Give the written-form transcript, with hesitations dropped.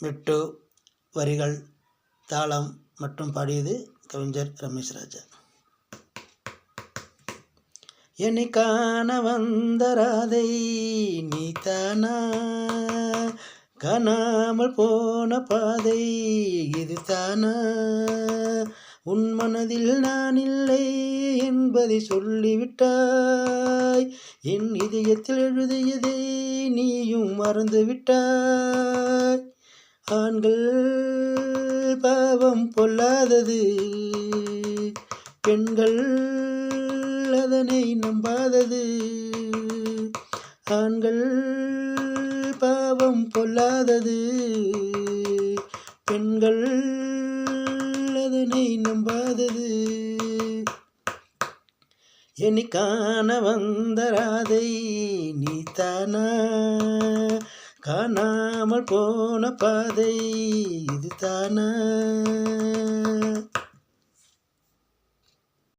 மெட்டு, வரிகள், தாளம் மற்றும் பாடியது கவிஞர் ரமேஷ் ராஜா. என்னை காண வந்த ராதை நீதானா, காணாமல் போன பாதை இது தானா, உன் மனதில் நான் இல்லை என்பதை சொல்லிவிட்டாய், என் இதயத்தில் எழுதியதை நீயும் மறந்து விட்டாய். ஆண்கள் பாவம் பொல்லாதது, பெண்கள் அதனை நம்பாதது. ஆண்கள் பாவம் பொல்லாதது, பெண்கள் அதனை நம்பாதது. என்னை காண வந்த ராதை நீதானா, காணாமல் போன பாதை இது தானா.